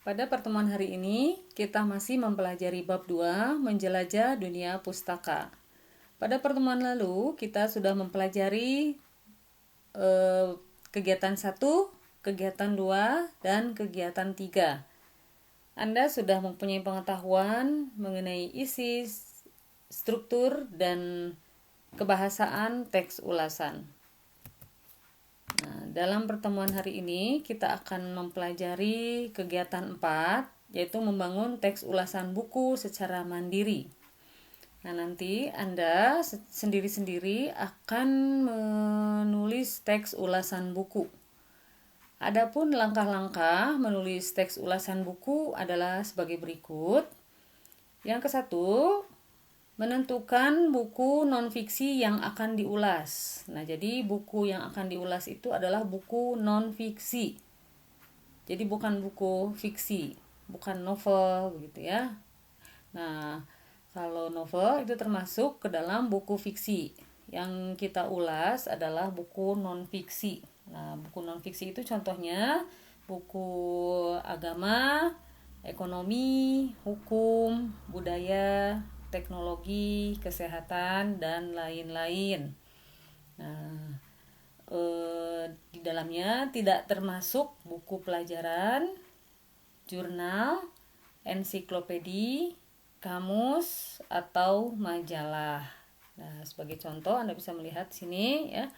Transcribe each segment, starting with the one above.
Pada pertemuan hari ini, kita masih mempelajari bab 2, menjelajah dunia pustaka. Pada pertemuan lalu, kita sudah mempelajari kegiatan 1, kegiatan 2, dan kegiatan 3. Anda sudah mempunyai pengetahuan mengenai isi, struktur, dan kebahasaan teks ulasan. Dalam pertemuan hari ini kita akan mempelajari kegiatan 4, yaitu membangun teks ulasan buku secara mandiri. Nah, nanti Anda sendiri-sendiri akan menulis teks ulasan buku. Adapun langkah-langkah menulis teks ulasan buku adalah sebagai berikut. Yang ke-1, menentukan buku non-fiksi yang akan diulas. Nah, jadi buku yang akan diulas itu adalah buku non-fiksi. Jadi bukan buku fiksi, bukan novel begitu ya. Nah, kalau novel itu termasuk ke dalam buku fiksi. Yang kita ulas adalah buku non-fiksi. Nah, buku non-fiksi itu contohnya buku agama, ekonomi, hukum, budaya, teknologi, kesehatan, dan lain-lain. Nah, di dalamnya tidak termasuk buku pelajaran, jurnal, ensiklopedi, kamus, atau majalah. Nah, sebagai contoh Anda bisa melihat sini ya.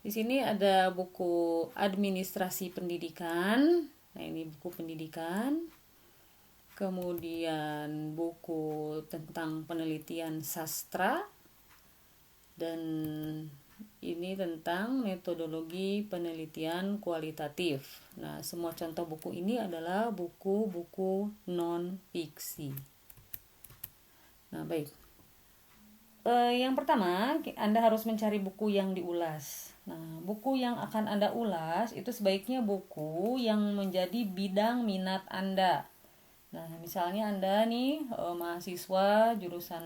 Di sini ada buku administrasi pendidikan. Nah, ini buku pendidikan. Kemudian buku tentang penelitian sastra, dan ini tentang metodologi penelitian kualitatif. Nah, semua contoh buku ini adalah buku-buku non-fiksi. Nah, baik. Yang pertama, Anda harus mencari buku yang diulas. Nah, buku yang akan Anda ulas itu sebaiknya buku yang menjadi bidang minat Anda. Nah, misalnya Anda nih mahasiswa jurusan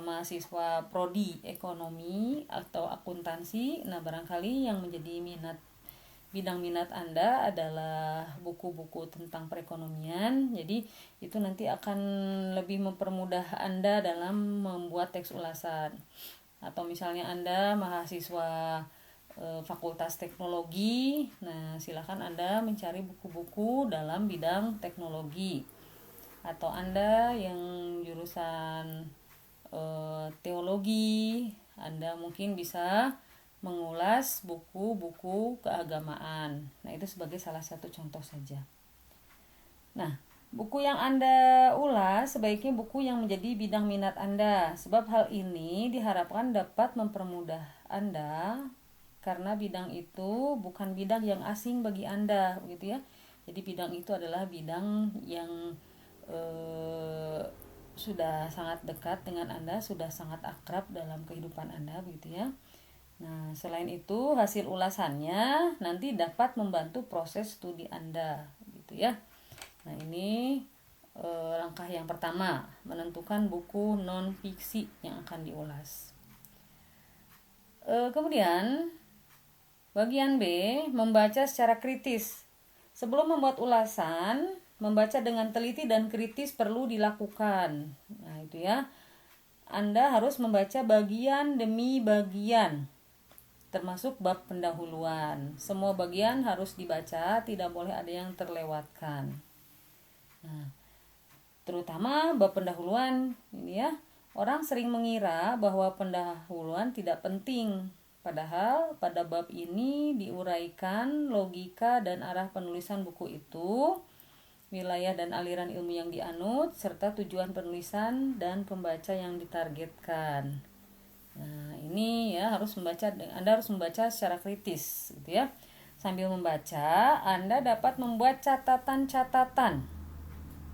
mahasiswa prodi ekonomi atau akuntansi. Nah, barangkali yang menjadi bidang minat Anda adalah buku-buku tentang perekonomian. Jadi, itu nanti akan lebih mempermudah Anda dalam membuat teks ulasan. Atau misalnya Anda mahasiswa Fakultas Teknologi. Nah, silakan Anda mencari buku-buku dalam bidang teknologi. Atau Anda yang jurusan teologi, Anda mungkin bisa mengulas buku-buku keagamaan. Nah, itu sebagai salah satu contoh saja. Nah, buku yang Anda ulas sebaiknya buku yang menjadi bidang minat Anda, sebab hal ini diharapkan dapat mempermudah Anda karena bidang itu bukan bidang yang asing bagi Anda, begitu ya. Jadi bidang itu adalah bidang yang sudah sangat dekat dengan Anda, sudah sangat akrab dalam kehidupan Anda, begitu ya. Nah, selain itu hasil ulasannya nanti dapat membantu proses studi Anda, gitu ya. Nah, ini langkah yang pertama, menentukan buku non-fiksi yang akan diulas. Kemudian bagian B, membaca secara kritis. Sebelum membuat ulasan, membaca dengan teliti dan kritis perlu dilakukan. Nah, itu ya. Anda harus membaca bagian demi bagian, termasuk bab pendahuluan. Semua bagian harus dibaca, tidak boleh ada yang terlewatkan. Nah, terutama bab pendahuluan ini ya. Orang sering mengira bahwa pendahuluan tidak penting. Padahal pada bab ini diuraikan logika dan arah penulisan buku itu, wilayah dan aliran ilmu yang dianut, serta tujuan penulisan dan pembaca yang ditargetkan. Nah, ini ya Anda harus membaca secara kritis, gitu ya. Sambil membaca, Anda dapat membuat catatan-catatan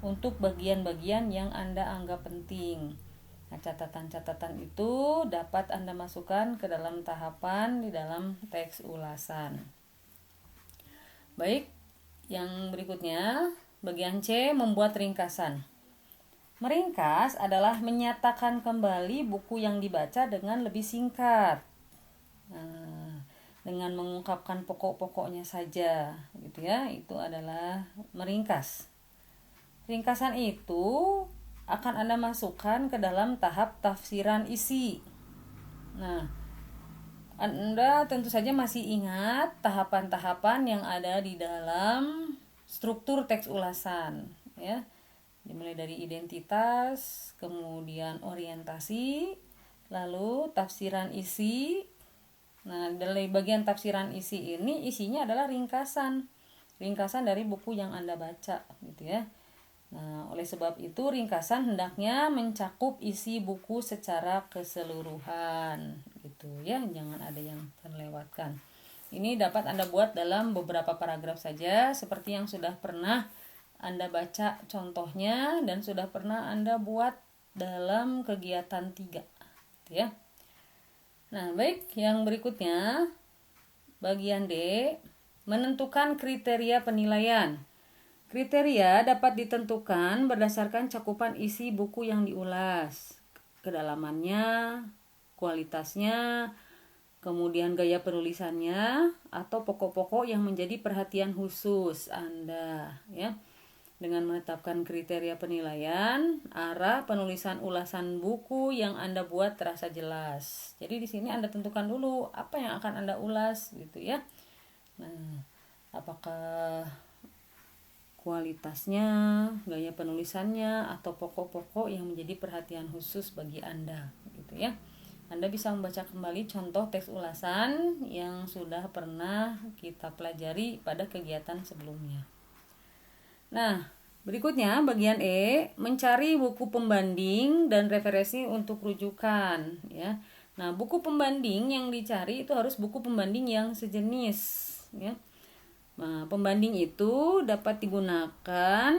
untuk bagian-bagian yang Anda anggap penting. Nah, catatan-catatan itu dapat Anda masukkan ke dalam tahapan di dalam teks ulasan. Baik, yang berikutnya, bagian C, membuat ringkasan. Meringkas adalah menyatakan kembali buku yang dibaca dengan lebih singkat. dengan mengungkapkan pokok-pokoknya saja gitu ya. Itu adalah meringkas. Ringkasan itu akan Anda masukkan ke dalam tahap tafsiran isi. Nah, Anda tentu saja masih ingat tahapan-tahapan yang ada di dalam struktur teks ulasan ya. Dimulai dari identitas, kemudian orientasi, lalu tafsiran isi. Nah, dari bagian tafsiran isi ini isinya adalah ringkasan dari buku yang Anda baca gitu ya. Nah, oleh sebab itu ringkasan hendaknya mencakup isi buku secara keseluruhan gitu ya, jangan ada yang terlewatkan. Ini dapat Anda buat dalam beberapa paragraf saja seperti yang sudah pernah Anda baca contohnya dan sudah pernah Anda buat dalam kegiatan 3 gitu ya. Nah, baik, yang berikutnya bagian D, menentukan kriteria penilaian. Kriteria dapat ditentukan berdasarkan cakupan isi buku yang diulas, kedalamannya, kualitasnya, kemudian gaya penulisannya, atau pokok-pokok yang menjadi perhatian khusus Anda ya. Dengan menetapkan kriteria penilaian, arah penulisan ulasan buku yang Anda buat terasa jelas. Jadi di sini Anda tentukan dulu apa yang akan Anda ulas gitu ya. Nah, apakah kualitasnya, gaya penulisannya, atau pokok-pokok yang menjadi perhatian khusus bagi Anda gitu ya. Anda bisa membaca kembali contoh teks ulasan yang sudah pernah kita pelajari pada kegiatan sebelumnya. Nah, berikutnya bagian E, mencari buku pembanding dan referensi untuk rujukan ya. Nah, buku pembanding yang dicari itu harus buku pembanding yang sejenis ya. Nah, pembanding itu dapat digunakan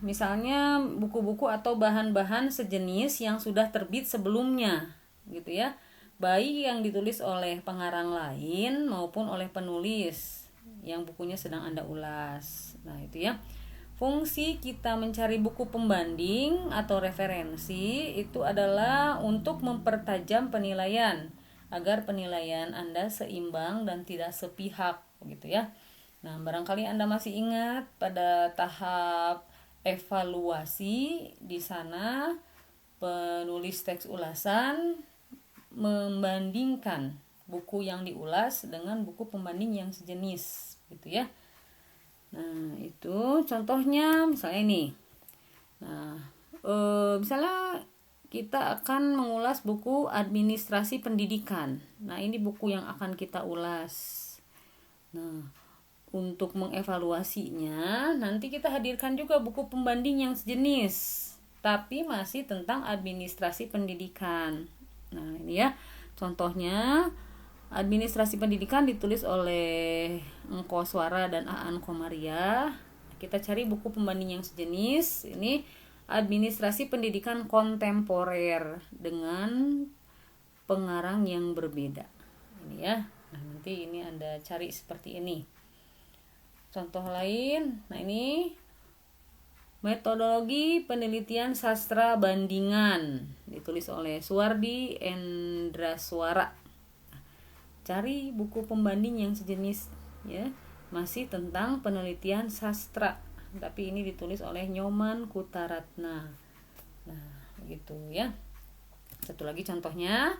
misalnya buku-buku atau bahan-bahan sejenis yang sudah terbit sebelumnya gitu ya, baik yang ditulis oleh pengarang lain maupun oleh penulis yang bukunya sedang Anda ulas. Nah, itu ya. Fungsi kita mencari buku pembanding atau referensi itu adalah untuk mempertajam penilaian agar penilaian Anda seimbang dan tidak sepihak gitu ya. Nah, barangkali Anda masih ingat pada tahap evaluasi di sana penulis teks ulasan membandingkan buku yang diulas dengan buku pembanding yang sejenis gitu ya. Nah, itu contohnya misalnya ini. Nah, misalnya kita akan mengulas buku administrasi pendidikan. Nah, ini buku yang akan kita ulas. Nah, untuk mengevaluasinya nanti kita hadirkan juga buku pembanding yang sejenis tapi masih tentang administrasi pendidikan. Nah, ini ya contohnya. Administrasi pendidikan ditulis oleh Engko Swara dan Aan Komaria. Kita cari buku pembanding yang sejenis. Ini administrasi pendidikan kontemporer dengan pengarang yang berbeda. Ini ya. Nah, nanti ini Anda cari seperti ini. Contoh lain. Nah, ini metodologi penelitian sastra bandingan ditulis oleh Suwardi Endraswara. Cari buku pembanding yang sejenis ya, masih tentang penelitian sastra, tapi ini ditulis oleh Nyoman Kutaratna. Nah, gitu ya. Satu lagi contohnya,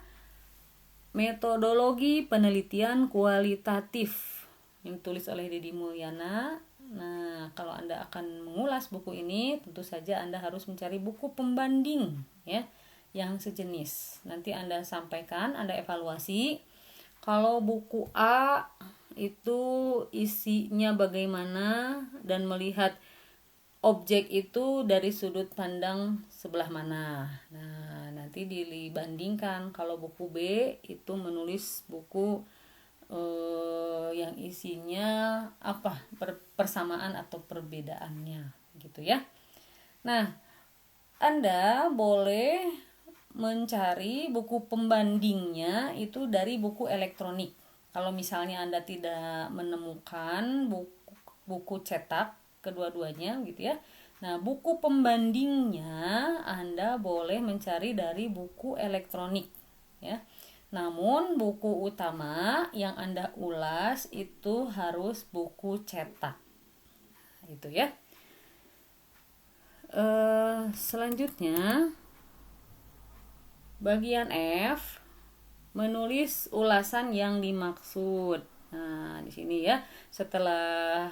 metodologi penelitian kualitatif yang ditulis oleh Dedi Mulyana. Nah, kalau Anda akan mengulas buku ini, tentu saja Anda harus mencari buku pembanding ya yang sejenis. Nanti Anda sampaikan, Anda evaluasi. Kalau buku A itu isinya bagaimana dan melihat objek itu dari sudut pandang sebelah mana. Nah, nanti dibandingkan. Kalau buku B itu menulis buku yang isinya apa persamaan atau perbedaannya gitu ya. Nah, Anda boleh mencari buku pembandingnya itu dari buku elektronik. Kalau misalnya Anda tidak menemukan buku cetak kedua-duanya gitu ya. Nah, buku pembandingnya Anda boleh mencari dari buku elektronik ya. Namun buku utama yang Anda ulas itu harus buku cetak. Itu ya. Selanjutnya bagian F, menulis ulasan yang dimaksud. Nah, di sini ya, setelah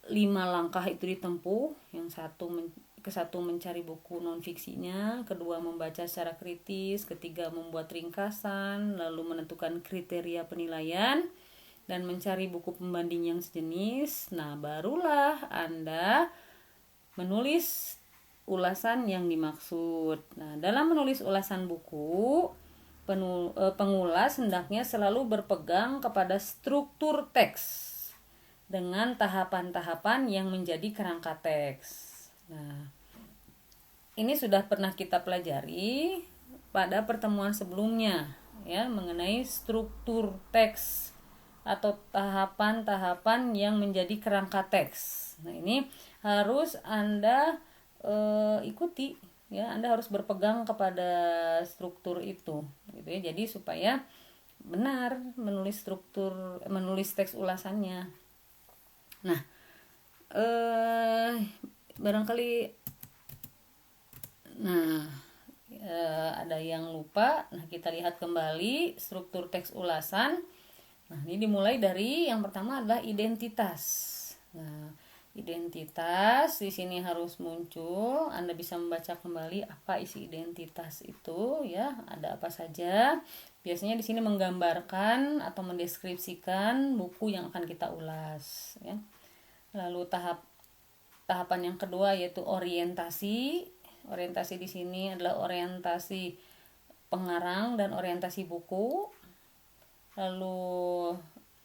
5 langkah itu ditempuh, yang satu mencari buku non fiksinya, kedua membaca secara kritis, ketiga membuat ringkasan, lalu menentukan kriteria penilaian dan mencari buku pembanding yang sejenis. Nah, barulah Anda menulis ulasan yang dimaksud. Nah, dalam menulis ulasan buku, pengulas hendaknya selalu berpegang kepada struktur teks dengan tahapan-tahapan yang menjadi kerangka teks. Nah, ini sudah pernah kita pelajari pada pertemuan sebelumnya ya, mengenai struktur teks atau tahapan-tahapan yang menjadi kerangka teks. Nah, ini harus Anda ikuti ya, Anda harus berpegang kepada struktur itu gitu ya. Jadi supaya benar menulis teks ulasannya. Nah, barangkali ada yang lupa. Nah, kita lihat kembali struktur teks ulasan. Nah, ini dimulai dari yang pertama adalah identitas. Nah, identitas di sini harus muncul. Anda bisa membaca kembali apa isi identitas itu ya, ada apa saja. Biasanya di sini menggambarkan atau mendeskripsikan buku yang akan kita ulas ya. Lalu tahapan yang kedua yaitu orientasi. Orientasi di sini adalah orientasi pengarang dan orientasi buku. Lalu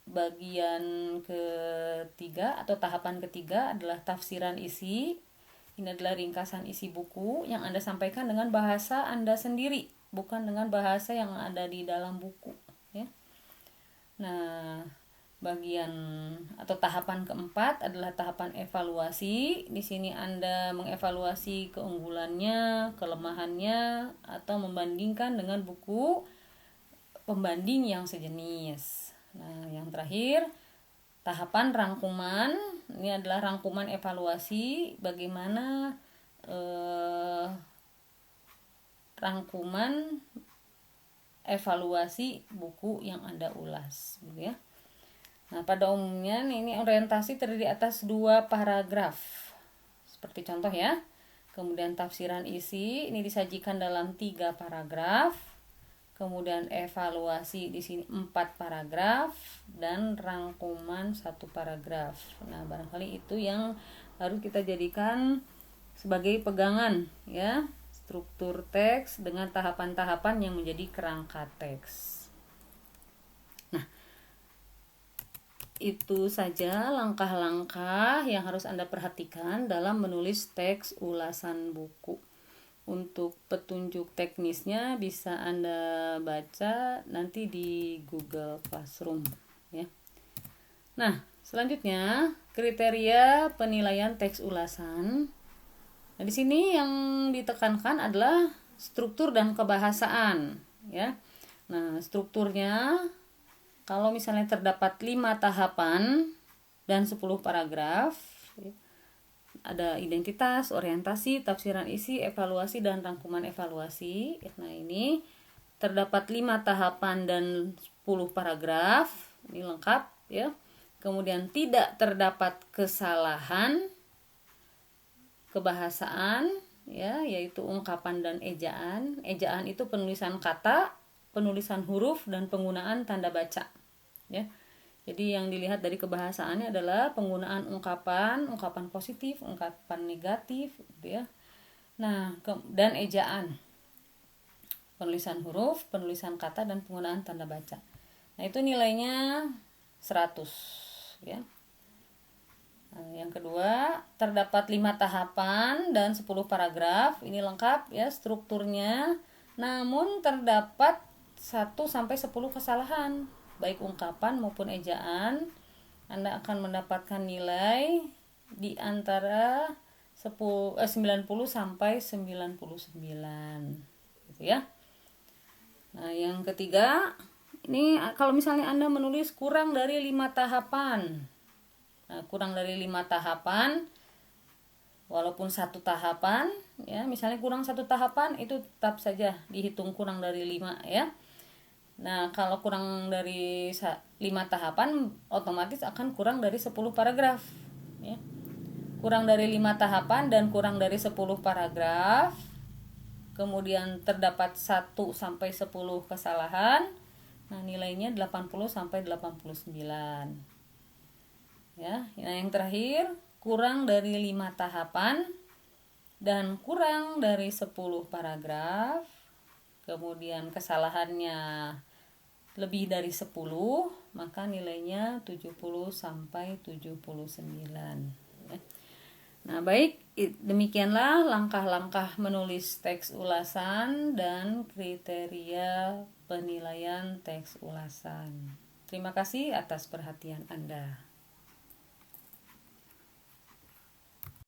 bagian ketiga atau tahapan ketiga adalah tafsiran isi. Ini adalah ringkasan isi buku yang Anda sampaikan dengan bahasa Anda sendiri, bukan dengan bahasa yang ada di dalam buku ya. Nah, bagian atau tahapan keempat adalah tahapan evaluasi. Di sini Anda mengevaluasi keunggulannya, kelemahannya, atau membandingkan dengan buku pembanding yang sejenis. Nah, yang terakhir, tahapan rangkuman. Ini adalah rangkuman evaluasi, bagaimana rangkuman evaluasi buku yang Anda ulas, gitu ya. Nah, pada umumnya ini orientasi terdiri atas 2 paragraf. Seperti contoh ya. Kemudian tafsiran isi ini disajikan dalam 3 paragraf. Kemudian evaluasi di sini 4 paragraf dan rangkuman 1 paragraf. Nah, barangkali itu yang harus kita jadikan sebagai pegangan ya, struktur teks dengan tahapan-tahapan yang menjadi kerangka teks. Nah, itu saja langkah-langkah yang harus Anda perhatikan dalam menulis teks ulasan buku. Untuk petunjuk teknisnya bisa Anda baca nanti di Google Classroom ya. Nah, selanjutnya kriteria penilaian teks ulasan. Nah, di sini yang ditekankan adalah struktur dan kebahasaan ya. Nah, strukturnya kalau misalnya terdapat 5 tahapan dan 10 paragraf, ada identitas, orientasi, tafsiran isi, evaluasi, dan rangkuman evaluasi. Nah, ini terdapat 5 tahapan dan 10 paragraf. Ini lengkap ya. Kemudian tidak terdapat kesalahan kebahasaan ya, yaitu ungkapan dan ejaan. Ejaan itu penulisan kata, penulisan huruf, dan penggunaan tanda baca ya. Jadi yang dilihat dari kebahasaannya adalah penggunaan ungkapan positif, ungkapan negatif gitu ya. Nah, dan ejaan, penulisan huruf, penulisan kata, dan penggunaan tanda baca. Nah, itu nilainya 100 ya. Nah, yang kedua, terdapat 5 tahapan dan 10 paragraf. Ini lengkap ya strukturnya. Namun terdapat 1 sampai 10 kesalahan, baik ungkapan maupun ejaan. Anda akan mendapatkan nilai di antara 90 sampai 99 gitu ya. Nah, yang ketiga, ini kalau misalnya Anda menulis kurang dari 5 tahapan. Nah, kurang dari 5 tahapan, walaupun satu tahapan, ya, misalnya kurang satu tahapan itu tetap saja dihitung kurang dari 5 ya. Nah, kalau kurang dari 5 tahapan, otomatis akan kurang dari 10 paragraf. Ya. Kurang dari 5 tahapan dan kurang dari 10 paragraf, kemudian terdapat 1 sampai 10 kesalahan, nah nilainya 80 sampai 89. Ya, nah yang terakhir, kurang dari 5 tahapan dan kurang dari 10 paragraf, kemudian kesalahannya lebih dari 10, maka nilainya 70 sampai 79. Nah, baik, demikianlah langkah-langkah menulis teks ulasan dan kriteria penilaian teks ulasan. Terima kasih atas perhatian Anda.